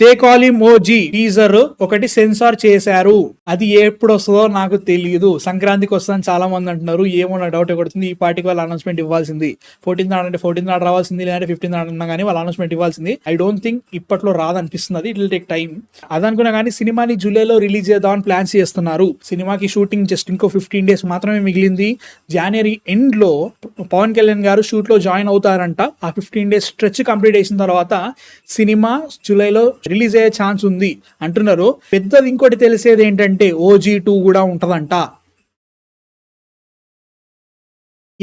They call him OG teaser ఒకటి censor చేశారు. అది ఎప్పుడు వస్తుందో నాకు తెలియదు. సంక్రాంతికి వస్తుందని చాలా మంది అంటున్నారు. ఏమో నా డౌట్ కొడుతుంది. ఈ పార్టీకి వాళ్ళ అనౌన్స్మెంట్ ఇవ్వాల్సింది 14th నాడు, 14th నాడు రావాల్సింది, లేదంటే 15th నాడు అన్నా కానీ వాళ్ళ అనౌన్స్మెంట్ ఇవ్వాల్సింది. ఐ డోంట్ థింక్ ఇప్పట్లో రాదనిపిస్తుంది. It will take time. అదనుకున్నా కానీ సినిమాని జూలైలో రిలీజ్ చేద్దామని ప్లాన్స్ చేస్తున్నారు. సినిమాకి షూటింగ్ జస్ట్ ఇంకో 15 days మాత్రమే మిగిలింది. జనవరి ఎండ్ లో పవన్ కళ్యాణ్ గారు షూట్ లో జాయిన్ అవుతారంట. ఆ 15 days స్ట్రెచ్ కంప్లీట్ చేసిన తర్వాత సినిమా జూలైలో రిలీజ్ అయ్యే ఛాన్స్ ఉంది అంటున్నారు. పెద్దది ఇంకోటి తెలిసేది ఏంటంటే OG2 కూడా ఉంటదంట.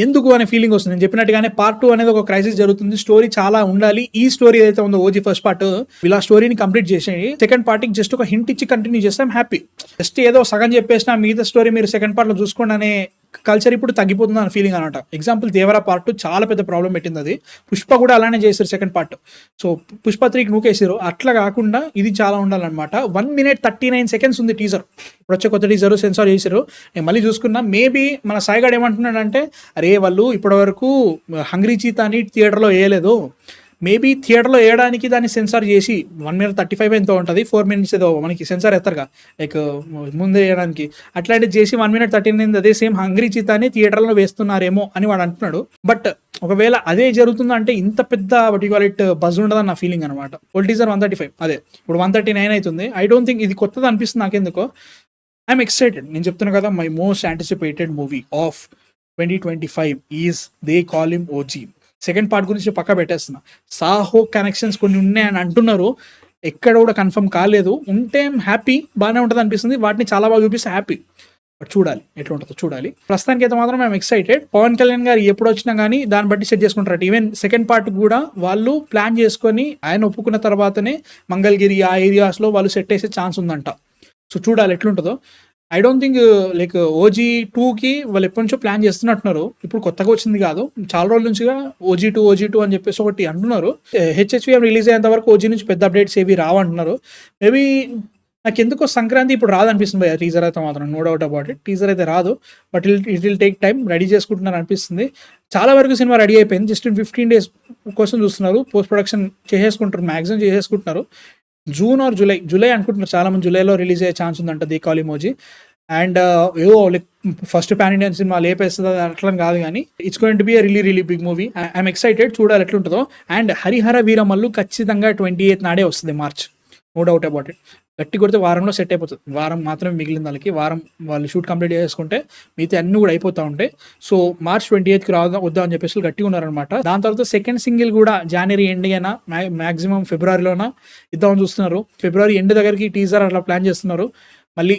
ఎందుకు అనే ఫీలింగ్ వస్తుంది. నేను చెప్పినట్టుగానే పార్ట్ 2 అనేది ఒక క్రైసిస్ జరుగుతుంది. స్టోరీ చాలా ఉండాలి. ఈ స్టోరీ ఏదైతే ఉందో OG ఫస్ట్ పార్ట్ ఇలా స్టోరీని కంప్లీట్ చేసేయండి. సెకండ్ పార్ట్ కి జస్ట్ ఒక హింట్ ఇచ్చి కంటిన్యూ చేస్తాం హ్యాపీ. జస్ట్ ఏదో సగం చెప్పేసిన మిగతా స్టోరీ మీరు సెకండ్ పార్ట్ లో చూసుకోండి అనే కల్చర్ ఇప్పుడు తగ్గిపోతుంది అనే ఫీలింగ్ అనమాట. ఎగ్జాంపుల్ దేవరా పార్ట్ 2 చాలా పెద్ద ప్రాబ్లం పెట్టింది. అది పుష్ప కూడా అలానే చేశారు సెకండ్ పార్ట్. సో పుష్ప 3కి నూకేసారు. అట్లా కాకుండా ఇది చాలా ఉండాలన్నమాట. 1 minute 39 seconds ఉంది టీజర్. ఇప్పుడు వచ్చే కొత్త టీజర్ సెన్సార్ చేశారు. నేను మళ్ళీ చూసుకున్నా. మేబీ మన సాయిగాడు ఏమంటున్నాడంటే అరే వాళ్ళు ఇప్పటి వరకు హంగ్రీ చీతాని థియేటర్లో వేయలేదు, మేబీ థియేటర్లో వేయడానికి దాన్ని సెన్సార్ చేసి 1 minute 35 ఎంతో ఉంటుంది, 4 minutes ఏదో మనకి సెన్సార్ ఎత్తారుగా లైక్ ముందే వేయడానికి, అట్లాంటిది చేసి 1 minute 39 అదే సేమ్ హంగ్రీ చీతాని థియేటర్లో వేస్తున్నారేమో అని వాడు అంటున్నాడు. బట్ ఒకవేళ అదే జరుగుతుందంటే ఇంత పెద్ద బజ్ ఉండదని నా ఫీలింగ్ అనమాట. ఓల్డ్ టీజర్ 135, అదే ఇప్పుడు 139 అవుతుంది. ఐ డోంట్ థింక్ ఇది కొత్తది అనిపిస్తుంది నాకెందుకో. I'm excited. నేను చెప్తున్నా కదా, my most anticipated movie of 2025 is they call him OG. Second part గురించి పక్క పెట్టేస్తున్నా. సాహో కనెక్షన్స్ కొన్ని ఉన్నాయని అంటున్నారు. ఎక్కడ కూడా కన్ఫర్మ్ కాలేదు. ఉంటే హ్యాపీ, బాగానే ఉంటుంది అనిపిస్తుంది. వాటిని చాలా బాగా చూపిస్తే హ్యాపీ. బట్ చూడాలి ఎట్లా ఉంటుందో చూడాలి. ప్రస్తుతానికి అయితే మాత్రం మేము ఎక్సైటెడ్. పవన్ కళ్యాణ్ గారు ఎప్పుడు వచ్చినా కానీ దాన్ని బట్టి సెట్ చేసుకుంటారు. ఈవెన్ సెకండ్ పార్ట్ కూడా వాళ్ళు ప్లాన్ చేసుకొని ఆయన ఒప్పుకున్న తర్వాతనే మంగళగిరి ఆ ఏరియాస్లో వాళ్ళు సెట్ చేసే ఛాన్స్ ఉందంట. సో చూడాలి ఎట్లుంటుందో. ఐ డోంట్ థింక్ లైక్ OG2కి వాళ్ళు ఎప్పటి నుంచో ప్లాన్ చేస్తున్నట్టున్నారు. ఇప్పుడు కొత్తగా వచ్చింది కాదు, చాలా రోజుల నుంచిగా OG2 అని చెప్పేసి ఒకటి అంటున్నారు. HHVM రిలీజ్ అయ్యేంత వరకు OG నుంచి పెద్ద అప్డేట్స్ ఏవి రావంటున్నారు. మేబీ నాకు ఎందుకో సంక్రాంతి ఇప్పుడు రాదనిపిస్తుంది. టీజర్ అయితే మాత్రం no doubt about it. Teaser అయితే రాదు, but it will take time. Ready చేసుకుంటున్నారు అనిపిస్తుంది. చాలా వరకు సినిమా రెడీ అయిపోయింది. జస్ట్ 15 days కోసం చూస్తున్నారు. పోస్ట్ ప్రొడక్షన్ చేసేసుకుంటారు, మ్యాక్సిమం చేసేసుకుంటున్నారు. జూన్ ఆర్ జూలై అనుకుంటున్నారు చాలా మంది. జూలైలో రిలీజ్ అయ్యే ఛాన్స్ ఉందంట they call him OG. And ఏవో like first pan Indian cinema లేపేస్తుంది అట్లా కాదు, కానీ it's going to be really big movie. I'm excited. చూడాలి ఎట్లుంటుందో. అండ్ హరిహర వీరమల్లు ఖచ్చితంగా 28th నాడే వస్తుంది, March. No doubt about it. గట్టి కొడితే వారంలో సెట్ అయిపోతుంది. వారం మాత్రమే మిగిలింది వాళ్ళకి. వారం వాళ్ళు షూట్ కంప్లీట్ చేసుకుంటే మిగతా అన్నీ కూడా అయిపోతూ ఉంటాయి. సో మార్చ్ 28th వద్దాం అని చెప్పేసి గట్టిగా ఉన్నారనమాట. దాని తర్వాత సెకండ్ సింగిల్ కూడా జనవరి ఎండ్ అయినా మాక్సిమం ఫిబ్రవరిలోనా ఇద్దామని చూస్తున్నారు. ఫిబ్రవరి ఎండ్ దగ్గరికి టీజర్ అట్లా ప్లాన్ చేస్తున్నారు. మళ్ళీ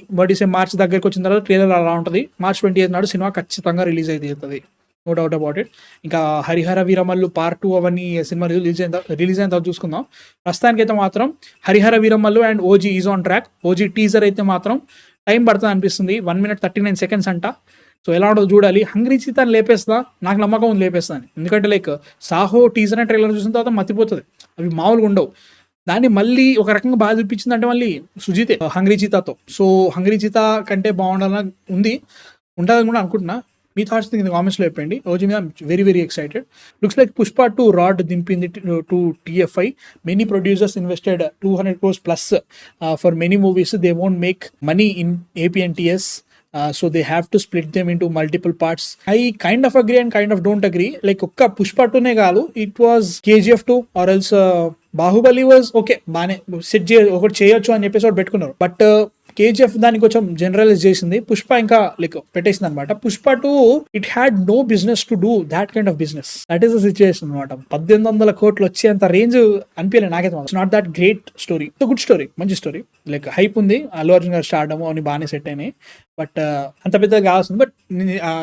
మార్చ్ దగ్గరికి వచ్చిన తర్వాత ట్రైలర్ అలా ఉంటుంది. మార్చ్ 28th నాడు సినిమా ఖచ్చితంగా రిలీజ్ అవుతుంది. No doubt about it. ఇంకా హరిహర వీరమల్లు పార్ట్ 2 అవన్నీ సినిమా రిలీజ్ అయిన తర్వాత చూసుకుందాం. ప్రస్తుతానికి అయితే మాత్రం Harihara Veeramallu and OG is on track. OG teaser అయితే మాత్రం టైం పడుతుంది అనిపిస్తుంది. 1 minute 39 seconds అంట. సో ఎలా ఉంటుందో చూడాలి. హంగ్రీ చీతాన్ని లేపేస్తా, నాకు నమ్మకం ఉంది లేపేస్తాను. ఎందుకంటే like Saaho teaser and trailer చూసిన తర్వాత మతిపోతుంది, అవి మామూలుగా ఉండవు. దాన్ని మళ్ళీ ఒక రకంగా బాగా చూపించిందంటే మళ్ళీ సుజితే హంగ్రీ చీతాతో. సో హంగ్రీ చీతా కంటే బాగుండాలని ఉంటుందని కూడా అనుకుంటున్నా. మీ థాట్స్ కింద కామెంట్స్లో చెప్పండి. OG మీద very excited. Looks like Pushpa 2 rod దింపింది to TFI. Many producers invested 200 crores plus for many movies. They won't make money in APNTS. So they have to split them into multiple parts. I kind of agree and kind of don't agree. Like ఒక్క పుష్ప 2నే కాదు, it was KGF 2 or else Baahubali was okay, బాగానే set ఒకటి చేయొచ్చు అని చెప్పేసి ఒకటి పెట్టుకున్నారు. But KGF దానికి కొంచెం జనరలైజ్ చేసింది. పుష్ప ఇంకా లైక్ పెట్టేసింది అనమాట. Pushpa 2 it had no business to do that kind of business. That is the situation అనమాట. 1800 crores వచ్చేంత రేంజ్ అనిపించలేదు నాకైతే. It's not that great story. Good story, మంచి స్టోరీ. లైక్ హైప్ ఉంది. అల్లు అర్జున్ గారు స్టార్ట్ అని బాగానే సెట్ అయినాయి. బట్ అంత పెద్దగా కావాల్సింది. బట్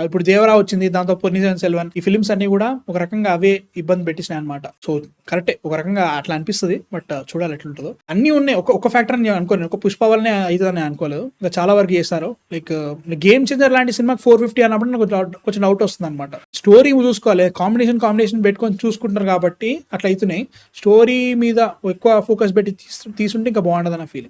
ఇప్పుడు దేవరా వచ్చింది, దాంతో పొన్నియిన్ సెల్వన్, ఈ ఫిల్మ్స్ అన్ని కూడా ఒక రకంగా అవే ఇబ్బంది పెట్టినాయి అనమాట. సో కరెక్టే, ఒక రకంగా అట్లా అనిపిస్తుంది. బట్ చూడాలి ఎట్లుంటుందో. అన్ని ఉన్నాయి. ఒక ఫ్యాక్టర్ అని అనుకోలేదు, ఒక పుష్ప వల్లనే అవుతుందని అనుకోలేదు. ఇంకా చాలా వరకు చేస్తారు. లైక్ గేమ్ చేంజర్ లాంటి సినిమాకి 450 అన్నప్పుడు నాకు కొంచెం డౌట్ వస్తుంది అనమాట. స్టోరీ చూసుకోవాలి, కాంబినేషన్ పెట్టుకొని చూసుకుంటున్నారు కాబట్టి అట్లా అవుతున్నాయి. స్టోరీ మీద ఎక్కువ ఫోకస్ పెట్టి తీసుంటే ఇంకా బాగుంటుంది అన్న ఫీలింగ్.